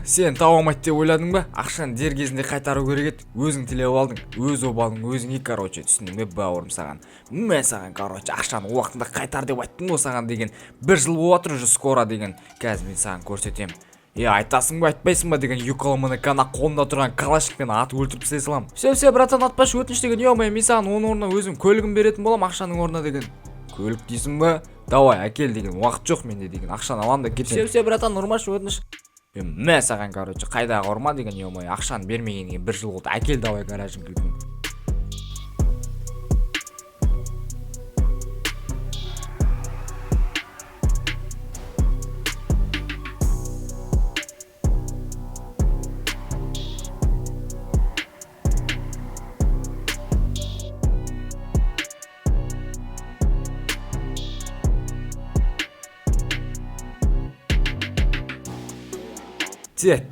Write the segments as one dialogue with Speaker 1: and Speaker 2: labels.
Speaker 1: Сен таба алмайды деп ойладың ба? Ақшаны дер кезінде қайтару керек еді. Өзің тілеп алдың. Өз обалың өзіңе, түсіндің бе бауырым саған? Мен саған, ақшаны уақытында қайтар деп айттым ғой саған деген. 1 жыл болып отыр уже скоро деген. Қазір мен саған көрсетемін. Айтасың ба, айтпайсың ба деген юкаламанекана қолында тұрған калашникпен атып өлтіріп тастай саламын. Все, братан, атпашы, өтініш деген. Мен саған оның орнына өзім көлігін беретін болам, ақшаның орнына деген. Көлік дейсің ба? Давай, әкел деген. Уақыт жоқ менде деген. Ақшаны алам да кетсем. Все, братан, ұрмашы, өтініш. Мен саған, қайдағы ұрма деген, ақшаны бермегенге 1 жыл болды. Әкел, давай, гаражын кілтін.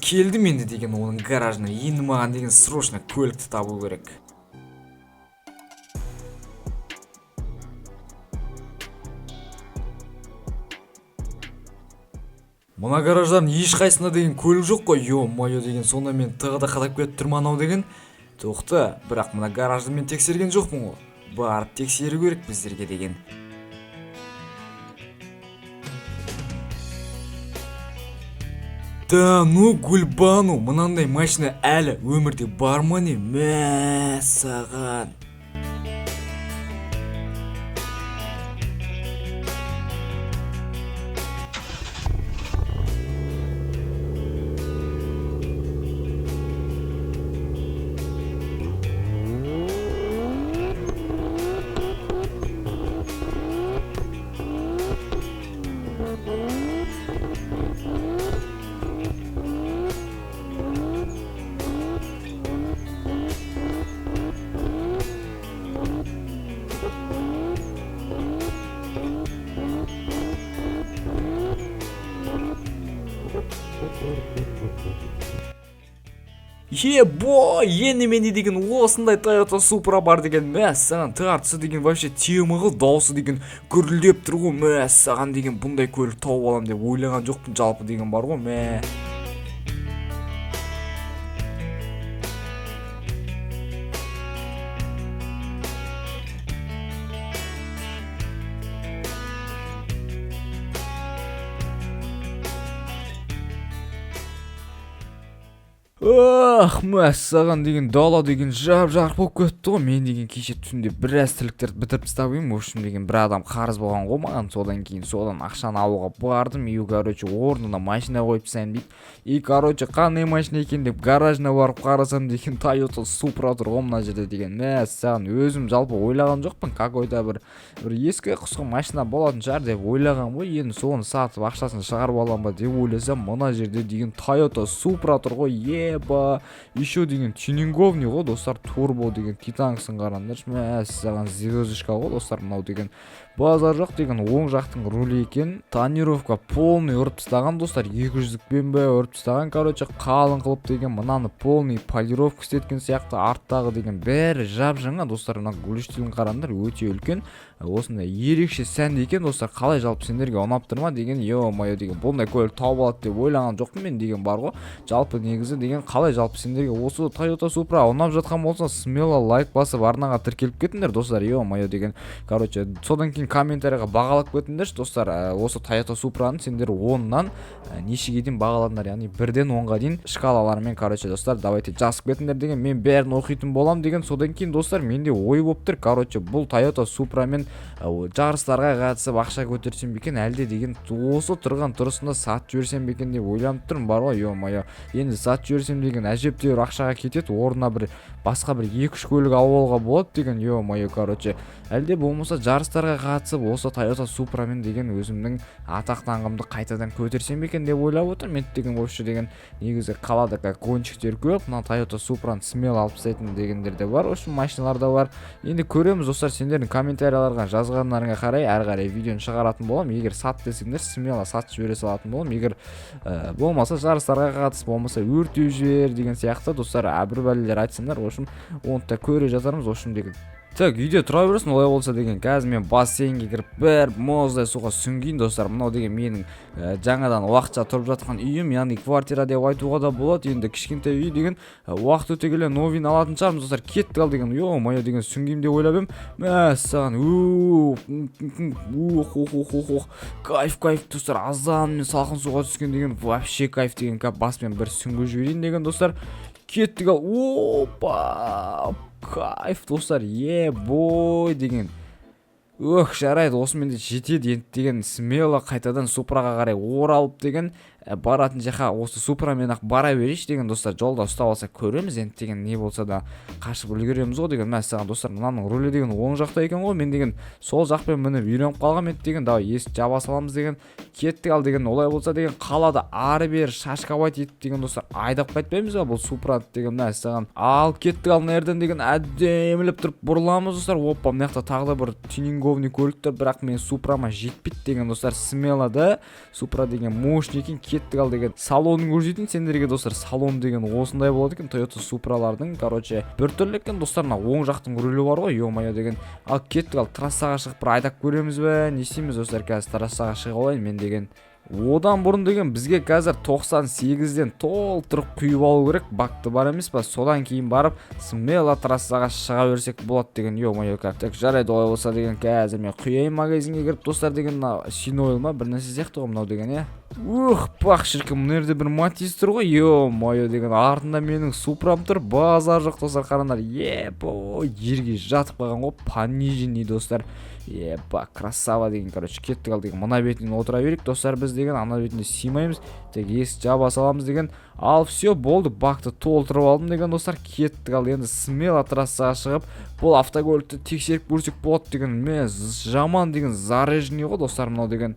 Speaker 1: Келдім енді деген оның гаражына. Енді маған деген срочно көлікті табу керек. Мына гараждан ешқайсында деген көлік жоқ қой. Ё-моё деген, сонда мен тығыда қадап кетіп тұрмын анау деген. Тоқта, бірақ мына гаражды мен тексерген жоқпын ғой. Барып тексеру керек біздерге деген. Да, Гүлбану, мынандай машина әлі өмірде бар ма не? Мә саған. Енді менде деген осындай Toyota Supra бар деген. Мәссаған, тартысы деген вообще темығы, даусы деген гүрілдеп тұр ғой. Мәссаған деген, бұндай көлік тауып алам деп ойлаған жоқпын жалпы деген бар ғой. Мәссаған деген, дала деген жап-жарық болып кетті ғой. Мен деген кеше түнде біраз тірліктерді бітіріп тастап едім. В общем деген, бір адам қарыз болған ғой маған. Содан кейін содан ақшаны алуға бардым. Орнына машина қойып тастайын дейді. Қандай машина екен деп гаражына барып қарасам деген, Toyota Supra тұр ғой мына жерде деген. Мәссаған, өзім жалпы ойлаған жоқпын. Какой-то бір ескі құсқы машина болатын шығар деп ойлаған ғой. Енді соны сатып ақшасын шығарып алам ба деп ойласам, мына жерде деген Toyota Supra тұр ғой. Еще деген тюнинговный ғой достар, турбо деген, титанксын қараңдаршы. Мәссаған, звездочка ғой достар мынау деген. Базар жоқ деген, оң жақтың рулі екен. Тонировка полный ұрып тастаған достар, 200-пен бе ұрып тастаған. Қалың қылып деген, мынаны полный полировка істеткен сияқты. Арттағы деген бәрі жап-жаңа достар. Мына гүліштілін қараңдар, өте үлкен. Осындай ерекше сәнді екен достар. Қалай жалпы сендерге ұнап тұр ма деген. Ё-моё деген, бұндай көлік тауып алады деп ойлаған жоқпын мен деген бар ғой. Жалпы негізі деген, қалай жалпы сендерге осы Toyota Supra ұнап жатқан болса, смело лайк басып арнаға тіркеліп кетіңдер достар. Ё-моё деген, содан кейін комментарияға бағалап кетіңдерші достар. Осы Toyota Suprаны сендер 10-нан нешеге дейін бағаладыңдар, яғни 1-ден 10-ға дейін шкалаларымен достар, давайте жазып кетіңдер деген. Мен бәрін оқитын болам деген. Содан кейін достар, менде ой болып тұр. Бұл Toyota Supra мен жарыстарға қатысып ақша көтерсем бекен, әлде деген осы тұрған тұрысында сатып жіберсем бекен деп ойланып тұрмын бар ғой. Ё-моё, енді сатып жіберсем деген әжептәуір ақшаға кетеді. Орнына басқа 2-3 көлік алуға болады деген. Ё-моё, әлде болмаса жарыстарға қатысып осы Toyota Supra мен деген өзімнің атақ даңқымды қайтадан көтерсем бекен деп ойлап отырмын. Мен деген вообще деген, негізі қалада гонщиктер көп. Мына Toyota Suprаны смело алып тастайтын дегендер де бар. Осы машиналар да бар. Енді көреміз достар, сендердің комментарияларға жазғандарыңа қарай әрі қарай видеоны шығаратын болам. Егер сат десеңдер, смело сатып жібере салатын болам. Егер болмаса жарыстарға қатысып, болмаса өртеу жібер деген сияқты достар, бір бәлелер айтсаңдар, ошым оны да көре жатармыз. Ошым деген Так, үйде тұра берсін, олай болса деген қазір мен бассейнге кіріп бір мұздай суға сүңгейін достар. Мынау деген менің жаңадан уақытша тұрып жатқан үйім, яғни квартира деп айтуға да болады. Енді кішкентай үй деген уақыт өте келе новин алатын шығармыз достар. Кеттік ал деген, ё-моё деген сүңгеймін деп ойлап едім. Мәссаған, кайф достар. Азан мен салқын суға түскен деген вообще кайф деген, баспен бір сүңгіп жіберейін деген достар. Кеттік ал, опа, кайф достар, бой деген. Жарайды, осымен де жетеді енді деген, смело қайтадан Супраға қарай оралып деген, баратын жаққа осы Супрамен ақ бара берейінші деген достар. Жолда ұстап алса көреміз енді деген, не болса да қашып үлгереміз ғой деген. Мәссаған достар, мынаның рөлі деген оң жақта екен ғой, мен деген сол жақпен мініп үйреніп қалғам еді деген. Давай есік жаба саламыз деген. Кеттік ал деген, олай болса деген қалада ары бері шашкабайт етіп деген достар айдап қайтпаймыз ба бұл Супра деген. Мәссаған ал кеттік ал, нерден деген әдемілеп тұрып бұрыламыз достар. Опа, мына жақта тағы да бір тюнинговный көліктер, бірақ мен Супрама жетпейді деген достар. Смело да Супра деген мощный екен. Кеттік ал деген, салонын көрсетейін сендерге достар. Салон деген осындай болады екен, Toyota Suprалардың. Короче, бір түрлі екен достар. Оң жақтың рөлі бар ғой, ё-моё деген. Ал кеттік ал, трассаға шығып бір айдап көреміз бе, не істейміз достар. Қазір трассаға шығып алайын мен деген. Одан бұрын деген бізге қазір 98-ден толтырып құйып алу керек. Бакты бар емес па, содан кейін барып смело трассаға шыға берсек болады деген. Ё-моё, так жарайды, олай болса деген, қазір мен құяйын магазинге кіріп достар деген. Синойл ма бір нәрсе сияқты ғой мынау деген, пах шіркін, мына жерде бір Матис тұр ғой, ё-моё деген. Артында менің Супрам тұр, базар жоқ достар. Қараңдар, жерге жатып қалған ғой, пониженный достар. Красава деген. Короче, кеттік ал деген, мына бетінен отыра берейік достар біз деген, ана бетінде сыймаймыз. Тек есік жаба саламыз деген. Ал все болды, бакты толтырып алдым деген достар. Кеттік ал енді, смело трассаға шығып бұл автокөлікті тексеріп көрсек болады деген. Мен жаман деген заряженный ғой достар мынау деген.